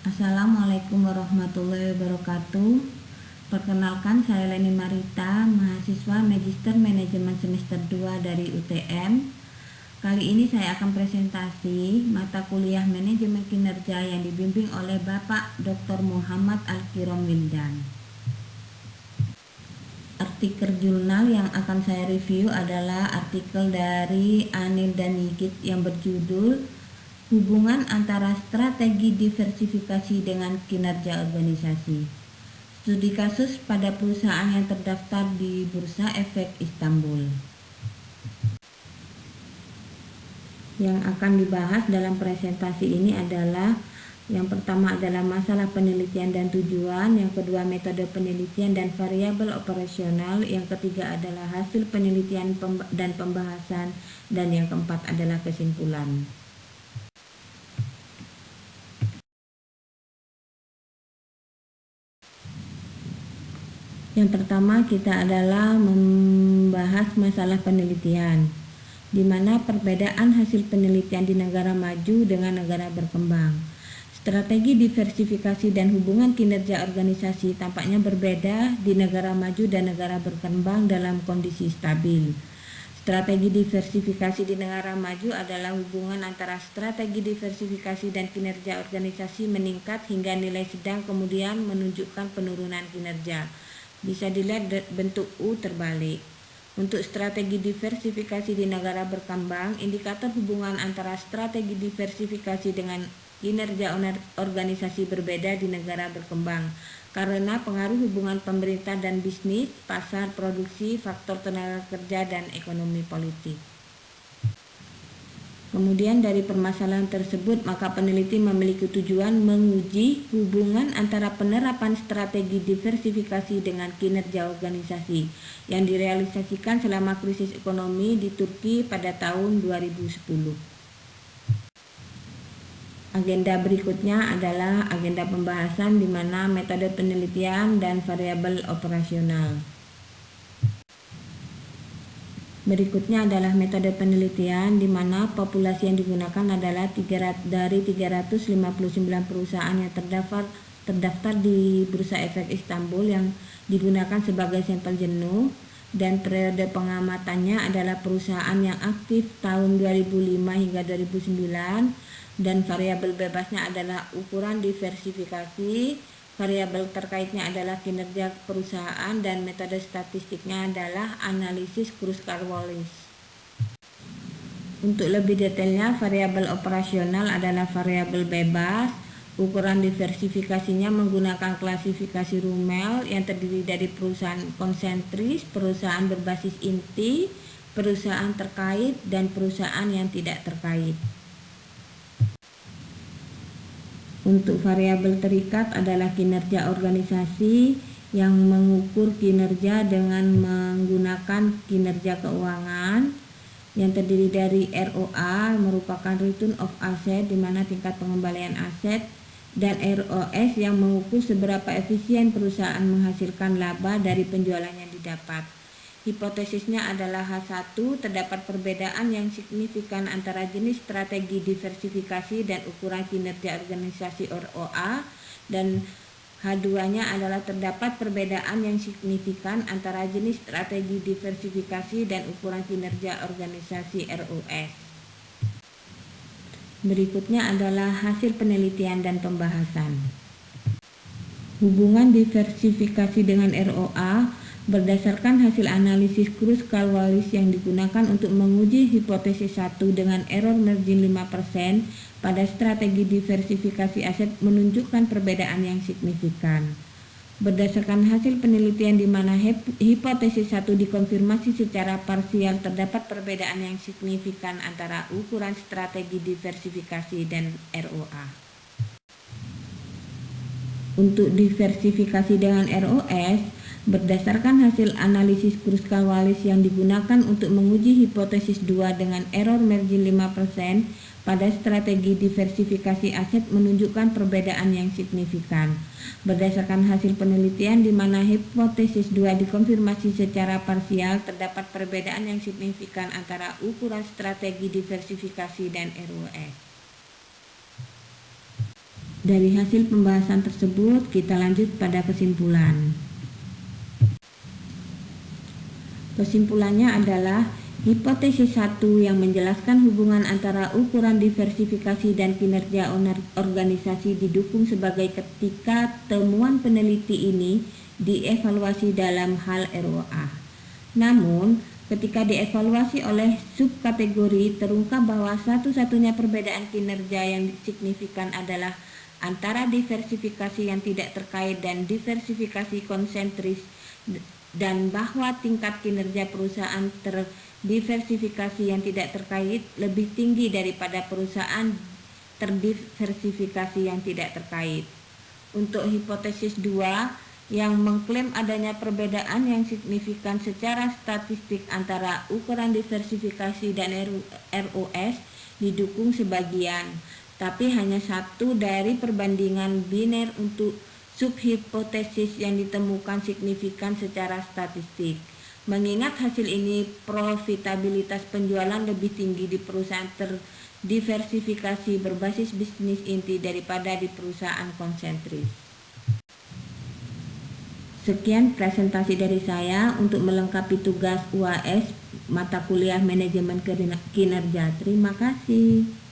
Assalamualaikum warahmatullahi wabarakatuh. Perkenalkan, saya Leni Marita, mahasiswa Magister Manajemen semester 2 dari UTM. Kali ini saya akan presentasi mata kuliah Manajemen Kinerja yang dibimbing oleh Bapak Dr. Muhammad Al-Kirom Wildan. Artikel jurnal yang akan saya review adalah artikel dari Anil dan Yigit yang berjudul Hubungan antara strategi diversifikasi dengan kinerja organisasi. Studi kasus pada perusahaan yang terdaftar di Bursa Efek Istanbul. Yang akan dibahas dalam presentasi ini adalah yang pertama adalah masalah penelitian dan tujuan, yang kedua metode penelitian dan variabel operasional, yang ketiga adalah hasil penelitian dan pembahasan, dan yang keempat adalah kesimpulan. Yang pertama kita adalah membahas masalah penelitian, di mana perbedaan hasil penelitian di negara maju dengan negara berkembang. Strategi diversifikasi dan hubungan kinerja organisasi tampaknya berbeda di negara maju dan negara berkembang dalam kondisi stabil. Strategi diversifikasi di negara maju adalah hubungan antara strategi diversifikasi dan kinerja organisasi meningkat hingga nilai sedang kemudian menunjukkan penurunan kinerja. Bisa dilihat bentuk U terbalik. Untuk strategi diversifikasi di negara berkembang, indikator hubungan antara strategi diversifikasi dengan kinerja organisasi berbeda di negara berkembang karena pengaruh hubungan pemerintah dan bisnis, pasar, produksi, faktor tenaga kerja, dan ekonomi politik. Kemudian dari permasalahan tersebut, maka peneliti memiliki tujuan menguji hubungan antara penerapan strategi diversifikasi dengan kinerja organisasi yang direalisasikan selama krisis ekonomi di Turki pada tahun 2010. Agenda berikutnya adalah agenda pembahasan di mana metode penelitian dan variabel operasional. Berikutnya adalah metode penelitian di mana populasi yang digunakan adalah dari 359 perusahaan yang terdaftar di Bursa Efek Istanbul yang digunakan sebagai sampel jenuh, dan periode pengamatannya adalah perusahaan yang aktif tahun 2005 hingga 2009, dan variabel bebasnya adalah ukuran diversifikasi. Variabel terkaitnya adalah kinerja perusahaan dan metode statistiknya adalah analisis Kruskal-Wallis. Untuk lebih detailnya, variabel operasional adalah variabel bebas. Ukuran diversifikasinya menggunakan klasifikasi Rummel yang terdiri dari perusahaan konsentris, perusahaan berbasis inti, perusahaan terkait, dan perusahaan yang tidak terkait. Untuk variabel terikat adalah kinerja organisasi yang mengukur kinerja dengan menggunakan kinerja keuangan yang terdiri dari ROA merupakan return of asset di mana tingkat pengembalian aset, dan ROS yang mengukur seberapa efisien perusahaan menghasilkan laba dari penjualan yang didapat. Hipotesisnya adalah H1, terdapat perbedaan yang signifikan antara jenis strategi diversifikasi dan ukuran kinerja organisasi ROA, dan H2-nya adalah terdapat perbedaan yang signifikan antara jenis strategi diversifikasi dan ukuran kinerja organisasi ROS. Berikutnya adalah hasil penelitian dan pembahasan. Hubungan diversifikasi dengan ROA berdasarkan hasil analisis Kruskal-Wallis yang digunakan untuk menguji hipotesis 1 dengan error margin 5% pada strategi diversifikasi aset menunjukkan perbedaan yang signifikan. Berdasarkan hasil penelitian di mana hipotesis 1 dikonfirmasi secara parsial, terdapat perbedaan yang signifikan antara ukuran strategi diversifikasi dan ROA. Untuk diversifikasi dengan ROS, berdasarkan hasil analisis Kruskal-Wallis yang digunakan untuk menguji hipotesis 2 dengan error margin 5% pada strategi diversifikasi aset menunjukkan perbedaan yang signifikan. Berdasarkan hasil penelitian di mana hipotesis 2 dikonfirmasi secara parsial, terdapat perbedaan yang signifikan antara ukuran strategi diversifikasi dan ROS. Dari hasil pembahasan tersebut, kita lanjut pada kesimpulan. Kesimpulannya adalah hipotesis 1 yang menjelaskan hubungan antara ukuran diversifikasi dan kinerja organisasi didukung sebagai ketika temuan peneliti ini dievaluasi dalam hal ROA. Namun, ketika dievaluasi oleh subkategori, terungkap bahwa satu-satunya perbedaan kinerja yang signifikan adalah antara diversifikasi yang tidak terkait dan diversifikasi konsentris, dan bahwa tingkat kinerja perusahaan terdiversifikasi yang tidak terkait lebih tinggi daripada perusahaan terdiversifikasi yang tidak terkait. Untuk hipotesis 2 yang mengklaim adanya perbedaan yang signifikan secara statistik antara ukuran diversifikasi dan ROS didukung sebagian, tapi hanya satu dari perbandingan biner untuk subhipotesis yang ditemukan signifikan secara statistik. Mengingat hasil ini, profitabilitas penjualan lebih tinggi di perusahaan terdiversifikasi berbasis bisnis inti daripada di perusahaan konsentris. Sekian presentasi dari saya untuk melengkapi tugas UAS mata kuliah manajemen kinerja. Terima kasih.